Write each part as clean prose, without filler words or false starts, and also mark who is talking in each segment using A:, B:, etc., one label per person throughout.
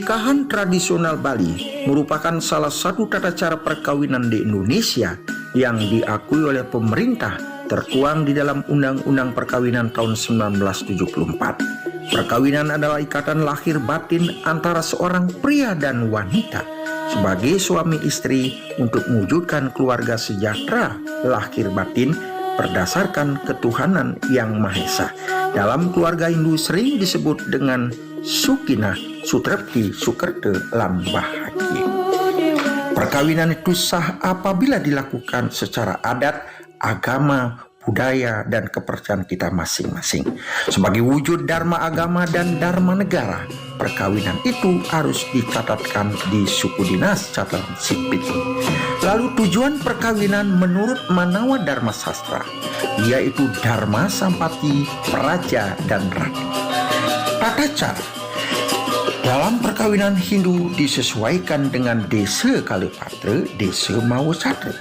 A: Pernikahan tradisional Bali merupakan salah satu tata cara perkawinan di Indonesia yang diakui oleh pemerintah, tertuang di dalam Undang-Undang Perkawinan tahun 1974. Perkawinan adalah ikatan lahir batin antara seorang pria dan wanita sebagai suami istri untuk mewujudkan keluarga sejahtera lahir batin berdasarkan ketuhanan yang Maha Esa. Dalam keluarga Hindu sering disebut dengan Sukinah, Sutrepti, Sukerte, lan Bahagia. Perkawinan itu sah apabila dilakukan secara adat, agama, budaya, dan kepercayaan kita masing-masing. Sebagai wujud dharma agama dan dharma negara, perkawinan itu harus dicatatkan di suku dinas catatan sipil. Lalu tujuan perkawinan menurut Manawa Dharma Sastra, yaitu dharma sampati, praja, dan rati. Tata cara dalam perkawinan Hindu disesuaikan dengan desa Kalipatra, desa Mawasatra,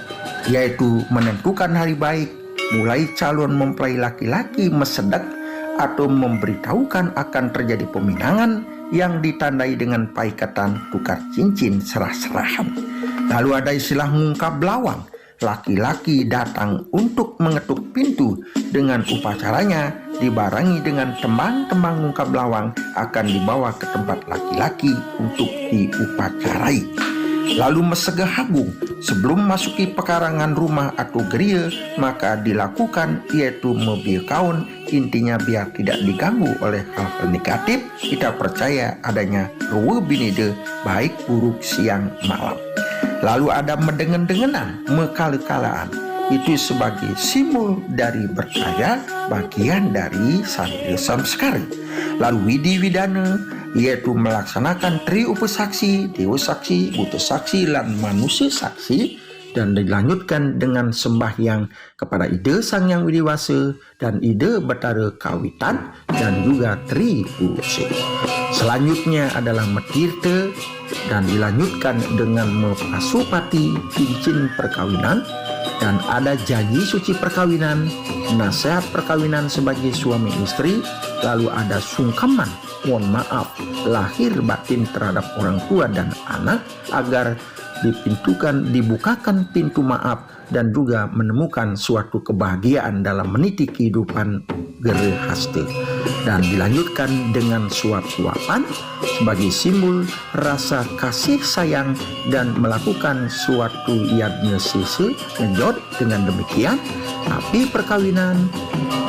A: yaitu menentukan hari baik, mulai calon mempelai laki-laki mesedak atau memberitahukan akan terjadi peminangan yang ditandai dengan paikatan tukar cincin serah-serahan. Lalu ada istilah ngungkap lawang. Laki-laki datang untuk mengetuk pintu dengan upacaranya dibarengi dengan tembang-tembang ngungkap lawang akan dibawa ke tempat laki-laki untuk diupacarai. Lalu mesegah agung sebelum masuki pekarangan rumah atau geria maka dilakukan, yaitu mobil kaun, intinya biar tidak diganggu oleh hal-hal negatif. Kita percaya adanya ruwe binide baik buruk siang malam. Lalu ada medengen-dengenan, mekale-kalaan, itu sebagai simbol dari berkaya, bagian dari sari samskari. Lalu widi-widana, yaitu melaksanakan tri upasaksi, dewa saksi, buta saksi, dan manusia saksi, dan dilanjutkan dengan sembahyang kepada Ida Sang Yang Widiwasa dan Ida Betara Kawitan dan juga Tri Purusha. Selanjutnya adalah metirta dan dilanjutkan dengan mepasupati cincin perkawinan, dan ada janji suci perkawinan, nasihat perkawinan sebagai suami istri, lalu ada sungkaman mohon maaf lahir batin terhadap orang tua dan anak agar dibukakan pintu maaf dan juga menemukan suatu kebahagiaan dalam meniti kehidupan gerehasta. Dan dilanjutkan dengan suap-suapan sebagai simbol rasa kasih sayang dan melakukan suatu yadnya sese ngejot. Dengan demikian api perkawinan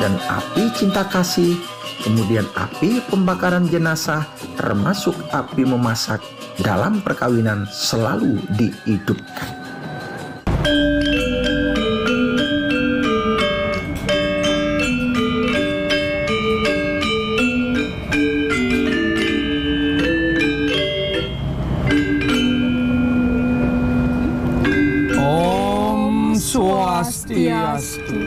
A: dan api cinta kasih, kemudian api pembakaran jenazah termasuk api memasak dalam perkawinan selalu dihidupkan.
B: Om Swastiastu.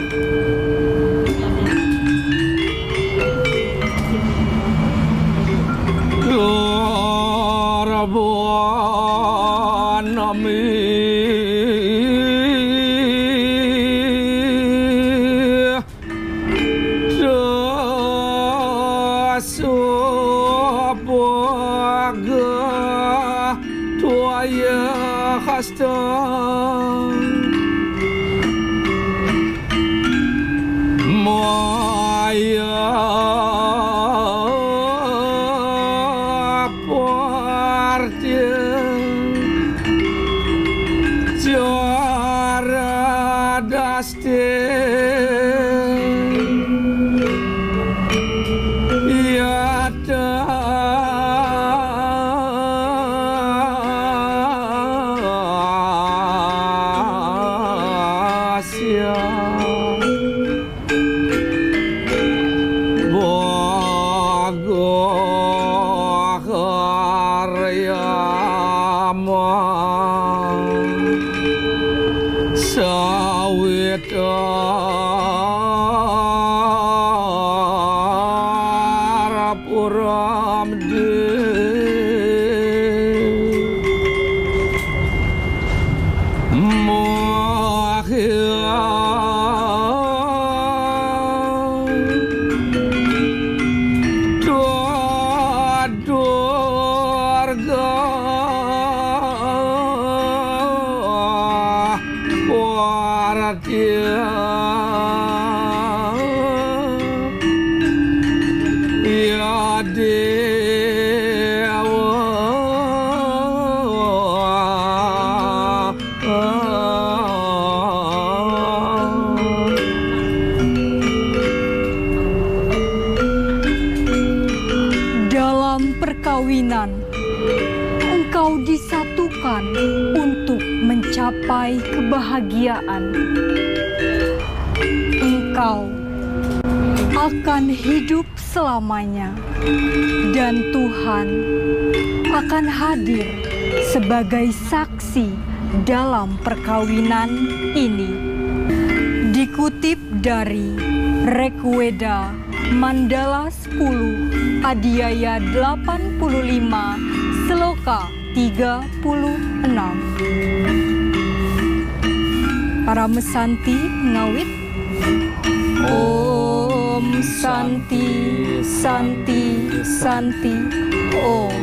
B: dia ya
C: Dalam perkawinan, engkau disatukan untuk mencapai kebahagiaan. Engkau akan hidup selamanya, dan Tuhan akan hadir sebagai saksi dalam perkawinan ini. Dikutip dari Rekweda Mandala 10 Adiaya 85 Seloka 36. Para mesanti ngawit Om Santi Santi Santi Om.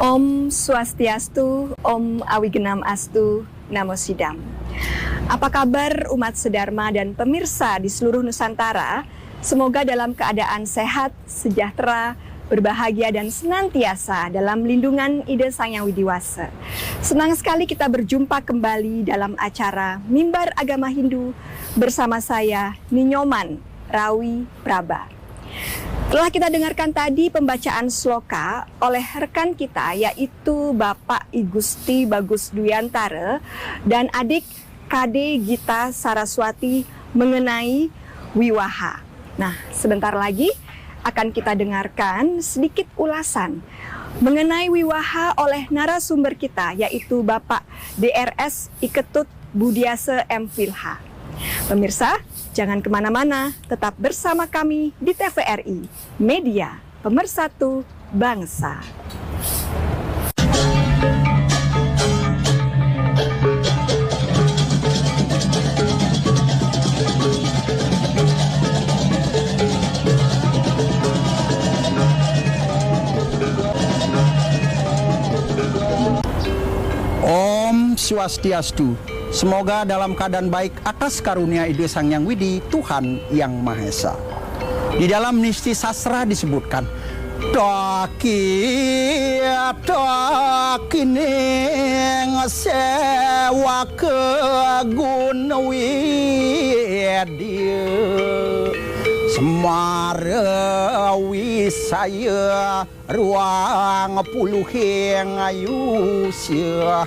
D: Om Swastiastu, Om Awigenam Astu, Namo Sidam. Apa kabar umat sedharma dan pemirsa di seluruh Nusantara? Semoga dalam keadaan sehat, sejahtera, berbahagia dan senantiasa dalam lindungan Ida Sang Yang Widiwasa. Senang sekali kita berjumpa kembali dalam acara Mimbar Agama Hindu bersama saya Ninyoman Rawi Praba. Telah kita dengarkan tadi pembacaan sloka oleh rekan kita yaitu Bapak I Gusti Bagus Duyantara dan adik KD Gita Saraswati mengenai wiwaha. Nah, sebentar lagi akan kita dengarkan sedikit ulasan mengenai wiwaha oleh narasumber kita yaitu Bapak DRS Iketut Budiase M. Philha. Pemirsa, jangan kemana-mana, tetap bersama kami di TVRI, Media Pemersatu Bangsa.
E: Om Swastiastu. Semoga dalam keadaan baik atas karunia Ida Sang Yang Widi Tuhan Yang Maha Esa. Di dalam Nisti Sastra disebutkan Dakining sewa kegunawidya Semarawi saya ruang puluhing ayusya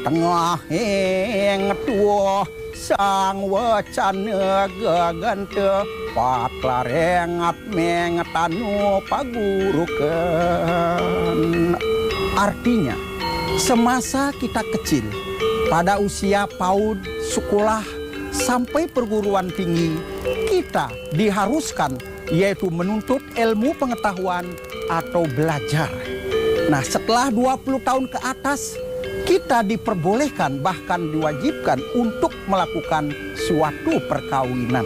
E: tengah heng tua sang wacana gagante patlarengat mengetanu pagurukan. Artinya, semasa kita kecil, pada usia PAUD, sekolah, sampai perguruan tinggi, kita diharuskan yaitu menuntut ilmu pengetahuan atau belajar. Nah, setelah 20 tahun ke atas, kita diperbolehkan bahkan diwajibkan untuk melakukan suatu perkawinan.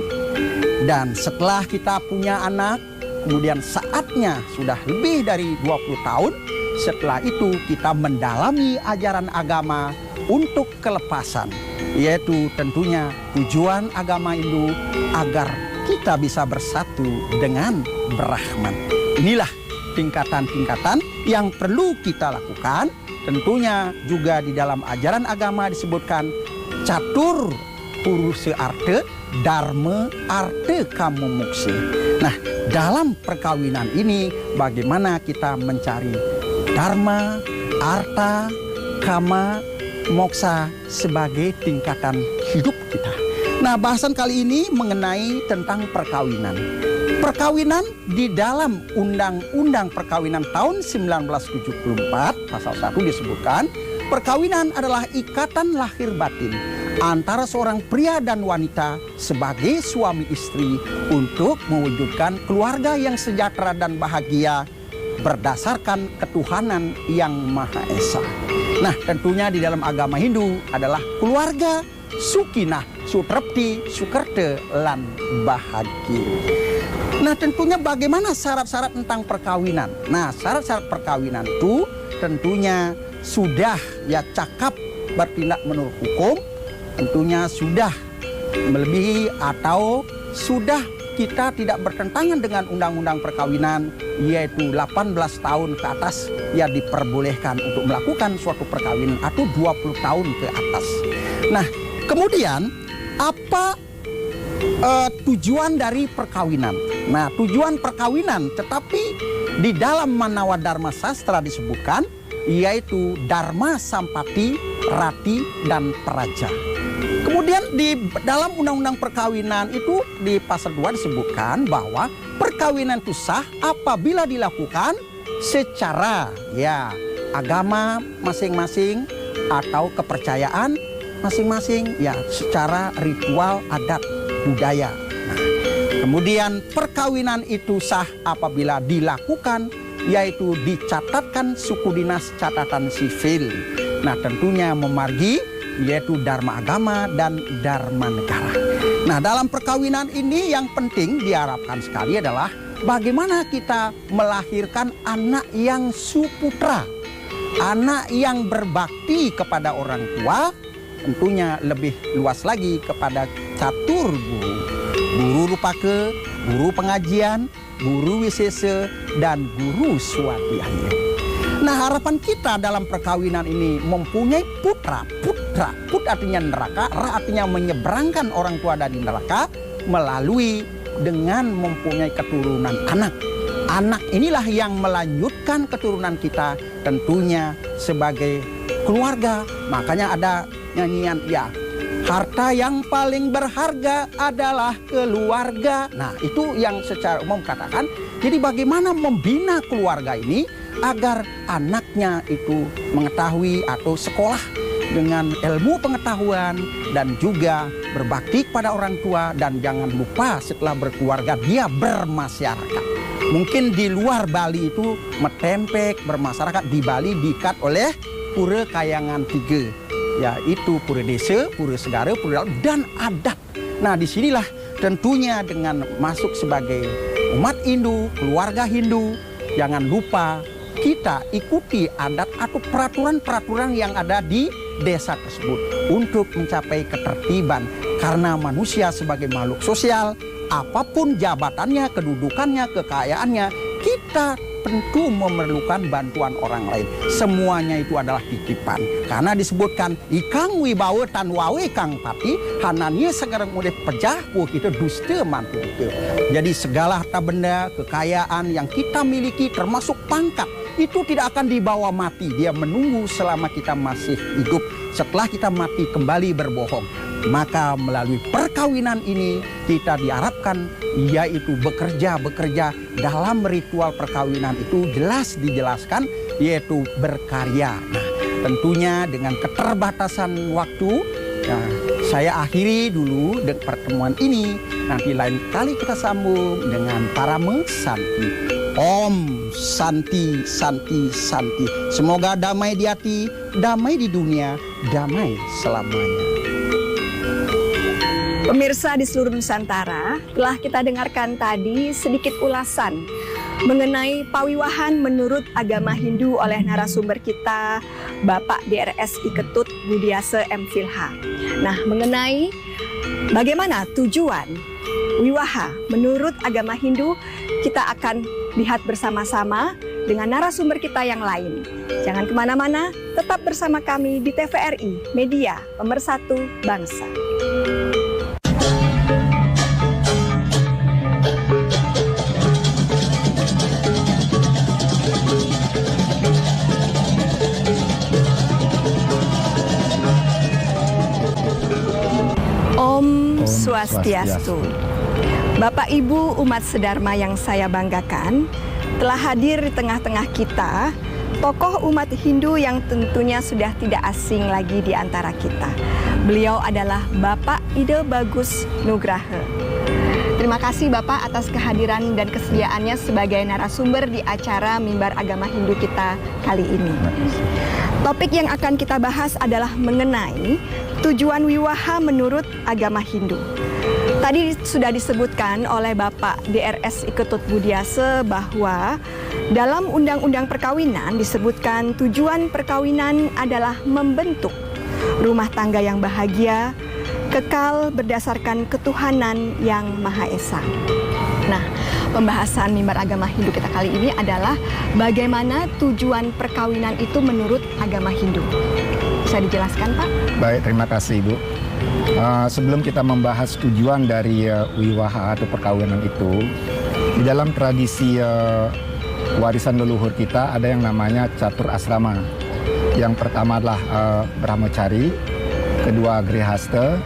E: Dan setelah kita punya anak, kemudian saatnya sudah lebih dari 20 tahun, setelah itu kita mendalami ajaran agama untuk kelepasan. Yaitu tentunya tujuan agama Hindu agar kita bisa bersatu dengan Brahman. Inilah tingkatan-tingkatan yang perlu kita lakukan. Tentunya juga di dalam ajaran agama disebutkan catur purusa arte, dharma arte kamo moksa. Nah, dalam perkawinan ini bagaimana kita mencari dharma, arta, kama, moksa sebagai tingkatan hidup kita. Nah, bahasan kali ini mengenai tentang perkawinan. Perkawinan di dalam Undang-Undang Perkawinan tahun 1974 pasal 1 disebutkan, perkawinan adalah ikatan lahir batin antara seorang pria dan wanita sebagai suami istri untuk mewujudkan keluarga yang sejahtera dan bahagia berdasarkan ketuhanan yang Maha Esa. Nah, tentunya di dalam agama Hindu adalah keluarga sukinah, sutrepti, sukerte, lan bahagia. Nah, tentunya bagaimana syarat-syarat tentang perkawinan? Nah, syarat-syarat perkawinan itu tentunya sudah ya cakap bertindak menurut hukum, tentunya sudah melebihi atau sudah kita tidak bertentangan dengan undang-undang perkawinan, yaitu 18 tahun ke atas ya diperbolehkan untuk melakukan suatu perkawinan atau 20 tahun ke atas. Nah, kemudian apa tujuan dari perkawinan? Nah, tujuan perkawinan tetapi di dalam Manawa Dharma Sastra disebutkan yaitu Dharma Sampati, Rati, dan Praja. Kemudian di dalam undang-undang perkawinan itu di pasal 2 disebutkan bahwa perkawinan itu sah apabila dilakukan secara ya agama masing-masing atau kepercayaan masing-masing ya secara ritual adat budaya. Nah, kemudian perkawinan itu sah apabila dilakukan yaitu dicatatkan suku dinas catatan sipil. Nah, tentunya memargi yaitu dharma agama dan dharma negara. Nah, dalam perkawinan ini yang penting diharapkan sekali adalah bagaimana kita melahirkan anak yang suputra, anak yang berbakti kepada orang tua, tentunya lebih luas lagi kepada catur guru, guru rupake, guru pengajian, guru wisese, dan guru swadhyaya. Nah, harapan kita dalam perkawinan ini mempunyai putra. Put artinya neraka, ra artinya menyeberangkan orang tua dari neraka melalui dengan mempunyai keturunan anak. Anak inilah yang melanjutkan keturunan kita tentunya sebagai keluarga. Makanya ada nyanyian ya, harta yang paling berharga adalah keluarga. Nah, itu yang secara umum katakan. Jadi bagaimana membina keluarga ini agar anaknya itu mengetahui atau sekolah dengan ilmu pengetahuan dan juga berbakti kepada orang tua, dan jangan lupa setelah berkeluarga dia bermasyarakat. Mungkin di luar Bali itu metempek bermasyarakat, di Bali diikat oleh Pura Kayangan 3, yaitu Pura Desa, Pura Segara, Pura Dalam, dan adat. Nah, disinilah tentunya dengan masuk sebagai umat Hindu, keluarga Hindu, jangan lupa kita ikuti adat atau peraturan-peraturan yang ada di desa tersebut untuk mencapai ketertiban. Karena manusia sebagai makhluk sosial, apapun jabatannya, kedudukannya, kekayaannya, kita tentu memerlukan bantuan orang lain. Semuanya itu adalah titipan. Karena disebutkan ikang wibawa tan wawe kang pati hananya sekarang mulai pejah kita dusta mantu itu. Jadi segala harta benda, kekayaan yang kita miliki termasuk pangkat itu tidak akan dibawa mati. Dia menunggu selama kita masih hidup. Setelah kita mati kembali berbohong. Maka melalui perkawinan ini kita diharapkan yaitu bekerja dalam ritual perkawinan itu jelas dijelaskan yaitu berkarya. Nah, tentunya dengan keterbatasan waktu, nah, saya akhiri dulu pertemuan ini. Nanti lain kali kita sambung dengan Parama Santi. Om Santi, Santi, Santi. Semoga damai di hati, damai di dunia, damai selamanya.
D: Pemirsa di seluruh Nusantara, telah kita dengarkan tadi sedikit ulasan mengenai pawiwahan menurut agama Hindu oleh narasumber kita, Bapak DRS Iketut Budiase M. Philha. Nah, mengenai bagaimana tujuan wiwaha menurut agama Hindu, kita akan lihat bersama-sama dengan narasumber kita yang lain. Jangan kemana-mana, tetap bersama kami di TVRI, Media Pemersatu Bangsa. Om Swastiastu. Bapak Ibu umat sedharma yang saya banggakan, telah hadir di tengah-tengah kita tokoh umat Hindu yang tentunya sudah tidak asing lagi di antara kita. Beliau adalah Bapak Ide Bagus Nugraha. Terima kasih Bapak atas kehadiran dan kesediaannya sebagai narasumber di acara Mimbar Agama Hindu kita kali ini. Topik yang akan kita bahas adalah mengenai tujuan wiwaha menurut agama Hindu. Tadi sudah disebutkan oleh Bapak DRS Iketut Budiase bahwa Dalam Undang-Undang Perkawinan disebutkan tujuan perkawinan adalah membentuk rumah tangga yang bahagia, kekal berdasarkan ketuhanan yang Maha Esa. Nah, pembahasan Mimbar Agama Hindu kita kali ini adalah bagaimana tujuan perkawinan itu menurut agama Hindu. Bisa dijelaskan, Pak?
F: Baik, terima kasih Ibu. Sebelum kita membahas tujuan dari wiwaha atau perkawinan itu, di dalam tradisi warisan leluhur kita ada yang namanya catur asrama. Yang pertama adalah brahmacari, kedua grihasta,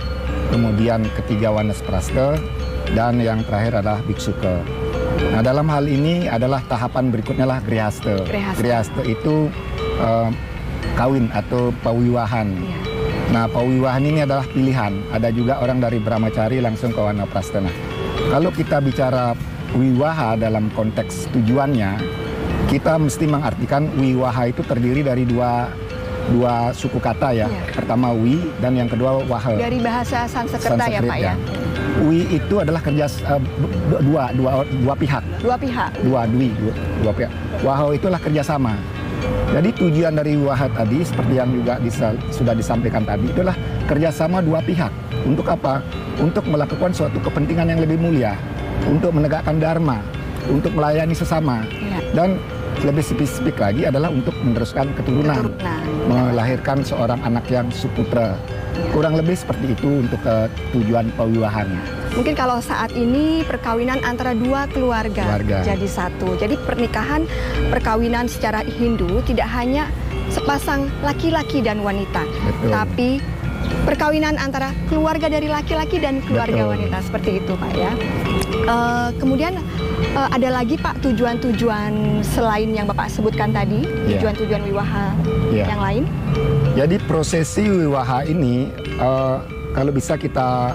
F: kemudian ketiga wanasprasta, dan yang terakhir adalah biksuka. Nah, dalam hal ini adalah tahapan berikutnya lah grihasta. Grihasta itu kawin atau pawiwahan.
D: Ya.
F: Nah, pawiwahan ini adalah pilihan. Ada juga orang dari brahmacari langsung ke wanaprastha. Nah, kalau kita bicara wiwaha dalam konteks tujuannya, kita mesti mengartikan wiwaha itu terdiri dari dua suku kata ya. Pertama wi dan yang kedua waha.
D: Dari bahasa Sanskerta ya, Pak ya.
F: Wi itu adalah kerja dua pihak.
D: Dua pihak.
F: Dua pihak. Waha itulah kerjasama. Jadi tujuan dari wiwaha tadi seperti yang juga sudah disampaikan tadi itulah kerjasama dua pihak. Untuk apa? Untuk melakukan suatu kepentingan yang lebih mulia, untuk menegakkan dharma, untuk melayani sesama, dan lebih spesifik lagi adalah untuk meneruskan keturunan, melahirkan seorang anak yang suputra. Kurang lebih seperti itu untuk tujuan pawiwahan.
D: Mungkin kalau saat ini perkawinan antara dua keluarga jadi satu. Jadi pernikahan, perkawinan secara Hindu tidak hanya sepasang laki-laki dan wanita, tapi perkawinan antara keluarga dari laki-laki dan keluarga wanita, seperti itu, Pak ya. Kemudian ada lagi, Pak, tujuan-tujuan selain yang Bapak sebutkan tadi, tujuan-tujuan wiwaha yang lain?
F: Jadi prosesi wiwaha ini kalau bisa kita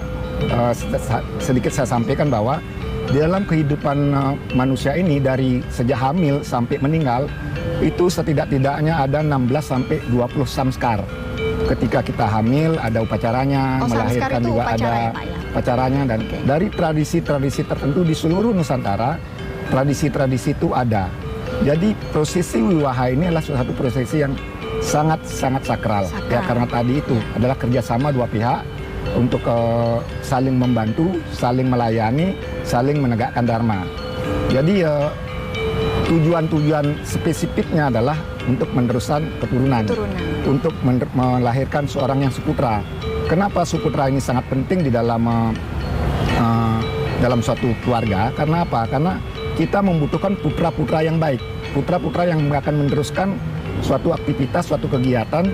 F: sedikit saya sampaikan bahwa di dalam kehidupan manusia ini dari sejak hamil sampai meninggal itu setidak-tidaknya ada 16 sampai 20 samskar. Ketika kita hamil ada upacaranya, melahirkan juga ada upacaranya, dan dari tradisi-tradisi tertentu di seluruh Nusantara tradisi-tradisi itu ada. Jadi prosesi wiwaha ini adalah satu prosesi yang sangat sakral. Ya, karena tadi itu adalah kerjasama dua pihak untuk saling membantu, saling melayani, saling menegakkan dharma. Jadi tujuan-tujuan spesifiknya adalah untuk meneruskan keturunan. Untuk melahirkan seorang yang suputra. Kenapa suputra ini sangat penting di dalam suatu keluarga? Karena apa? Karena kita membutuhkan putra-putra yang baik, putra-putra yang akan meneruskan suatu aktivitas, suatu kegiatan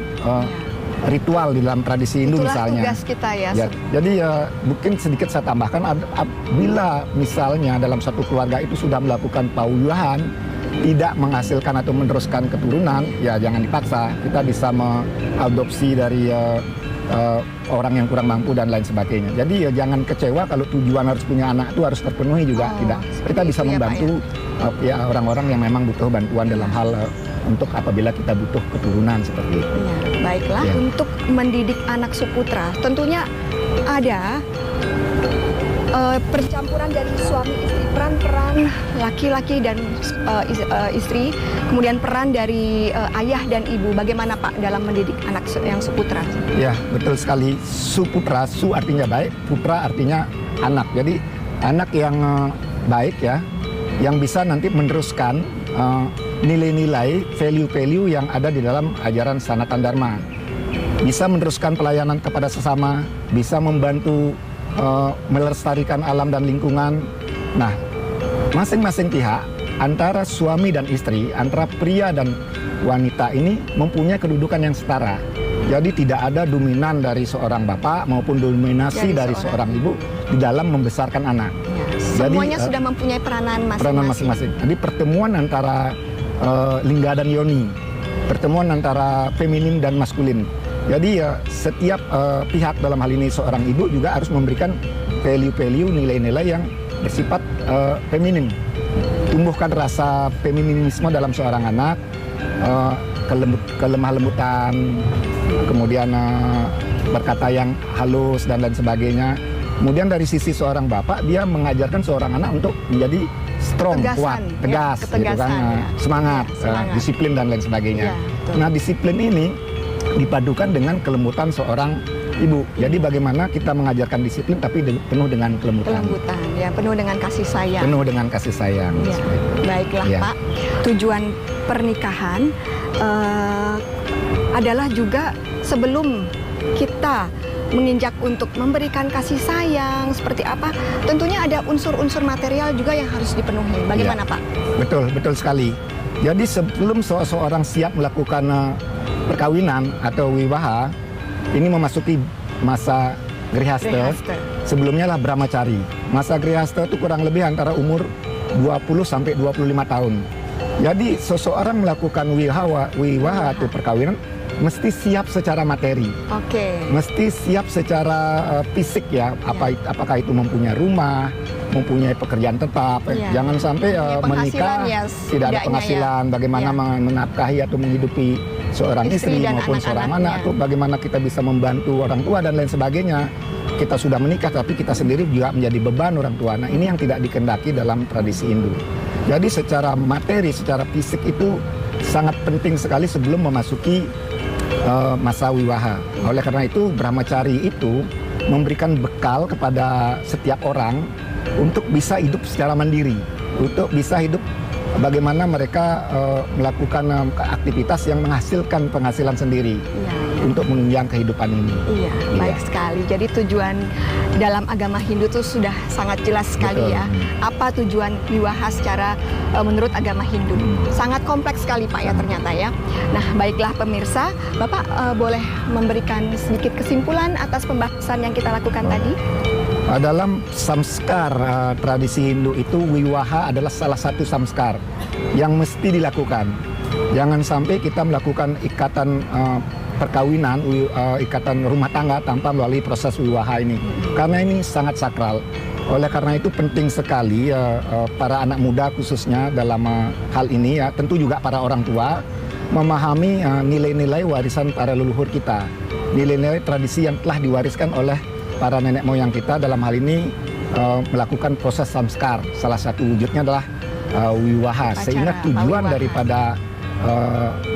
F: ritual di dalam tradisi Hindu. Itulah misalnya.
D: Tugas kita ya.
F: Jadi mungkin sedikit saya tambahkan, bila misalnya dalam satu keluarga itu sudah melakukan pawiwahan, tidak menghasilkan atau meneruskan keturunan, ya jangan dipaksa. Kita bisa mengadopsi dari orang yang kurang mampu dan lain sebagainya. Jadi ya jangan kecewa kalau tujuan harus punya anak itu harus terpenuhi juga. Tidak. Kita bisa membantu orang-orang yang memang butuh bantuan dalam hal untuk apabila kita butuh keturunan seperti itu.
D: Ya, baiklah, untuk mendidik anak suputra tentunya ada percampuran dari suami istri, peran laki-laki dan istri, kemudian peran dari ayah dan ibu. Bagaimana, Pak, dalam mendidik anak yang suputra?
F: Ya, betul sekali. Suputra, su artinya baik, putra artinya anak. Jadi anak yang baik ya, yang bisa nanti meneruskan nilai-nilai, value-value yang ada di dalam ajaran Sanatan Dharma. Bisa meneruskan pelayanan kepada sesama, bisa membantu melestarikan alam dan lingkungan. Nah, masing-masing pihak antara suami dan istri, antara pria dan wanita ini mempunyai kedudukan yang setara. Jadi tidak ada dominan dari seorang bapak maupun dominasi dari seorang ibu di dalam membesarkan anak.
D: Ya, semuanya sudah mempunyai peranan masing-masing.
F: Jadi pertemuan antara lingga dan yoni, pertemuan antara feminin dan maskulin. Jadi setiap pihak dalam hal ini seorang ibu juga harus memberikan value-value, nilai-nilai yang bersifat feminin. Tumbuhkan rasa feminisme dalam seorang anak, kelemah lembutan, kemudian berkata yang halus dan lain sebagainya. Kemudian dari sisi seorang bapak, dia mengajarkan seorang anak untuk menjadi strong,
D: Ketegasan,
F: kuat,
D: ya,
F: tegas, gitu kan,
D: ketegasan, ya.
F: semangat,
D: Ya, semangat.
F: disiplin dan lain sebagainya.
D: Ya, betul.
F: Nah, disiplin ini dipadukan dengan kelembutan seorang ibu. Jadi bagaimana kita mengajarkan disiplin tapi penuh dengan kelembutan.
D: Kelembutan, ya, penuh dengan kasih sayang.
F: Penuh dengan kasih sayang.
D: Ya, baiklah
F: Ya.
D: Pak. Tujuan pernikahan adalah juga sebelum kita menginjak untuk memberikan kasih sayang seperti apa, tentunya ada unsur-unsur material juga yang harus dipenuhi. Bagaimana Pak?
F: Betul, betul sekali. Jadi sebelum seseorang siap melakukan perkawinan atau wiwaha, ini memasuki masa grihasta.
D: Grihasta.
F: Sebelumnya lah brahmacari. Masa grihasta itu kurang lebih antara umur 20 sampai 25 tahun. Jadi seseorang melakukan wiwaha atau perkawinan mesti siap secara materi.
D: Oke.
F: Mesti siap secara fisik ya, apakah itu mempunyai rumah, mempunyai pekerjaan tetap.
D: Ya.
F: Jangan sampai
D: Punya
F: menikah
D: penghasilan ya,
F: tidak ada
D: setidaknya
F: penghasilan, bagaimana
D: Ya.
F: menafkahi atau menghidupi seorang
D: Istri
F: istri
D: dan
F: maupun seorang anak,
D: anak-anaknya.
F: atau bagaimana kita bisa membantu orang tua dan lain sebagainya. Kita sudah menikah tapi kita sendiri juga menjadi beban orang tua. Nah, ini yang tidak dikendaki dalam tradisi Hindu. Jadi secara materi, secara fisik itu sangat penting sekali sebelum memasuki masa wiwaha. Oleh karena itu brahmacari itu memberikan bekal kepada setiap orang untuk bisa hidup secara mandiri, untuk bisa hidup bagaimana mereka melakukan aktivitas yang menghasilkan penghasilan sendiri
D: Iya,
F: untuk menunjang kehidupan ini.
D: iya, baik sekali. Jadi tujuan dalam agama Hindu itu sudah sangat jelas sekali
F: Betul.
D: ya. Apa tujuan wiwaha secara menurut agama Hindu? Sangat kompleks sekali Pak ya ternyata ya. Nah, baiklah pemirsa, Bapak boleh memberikan sedikit kesimpulan atas pembahasan yang kita lakukan tadi?
F: Dalam samskar tradisi Hindu itu wiwaha adalah salah satu samskar yang mesti dilakukan. Jangan sampai kita melakukan ikatan perkawinan, ikatan rumah tangga tanpa melalui proses wiwaha ini. Karena ini sangat sakral. Oleh karena itu penting sekali para anak muda khususnya dalam hal ini ya, tentu juga para orang tua memahami nilai-nilai warisan para leluhur kita. Nilai-nilai tradisi yang telah diwariskan oleh para nenek moyang kita, dalam hal ini melakukan proses samskar. Salah satu wujudnya adalah wiwaha, sehingga tujuan
D: wiwaha
F: daripada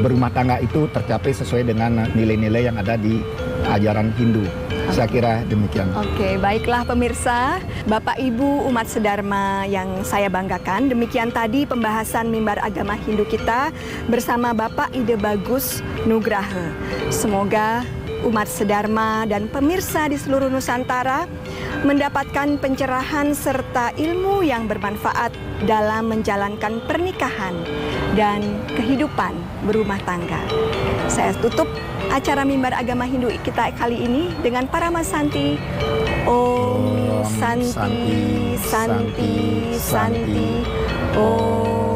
F: berumah tangga itu tercapai sesuai dengan nilai-nilai yang ada di ajaran Hindu. Saya kira demikian.
D: Oke, baiklah pemirsa, Bapak Ibu umat sedharma yang saya banggakan. Demikian tadi pembahasan mimbar agama Hindu kita bersama Bapak Ide Bagus Nugraha. Semoga umat sedharma dan pemirsa di seluruh Nusantara mendapatkan pencerahan serta ilmu yang bermanfaat dalam menjalankan pernikahan dan kehidupan berumah tangga. Saya tutup acara mimbar agama Hindu kita kali ini dengan Paramasanti. Om Santi, Santi, Santi. Om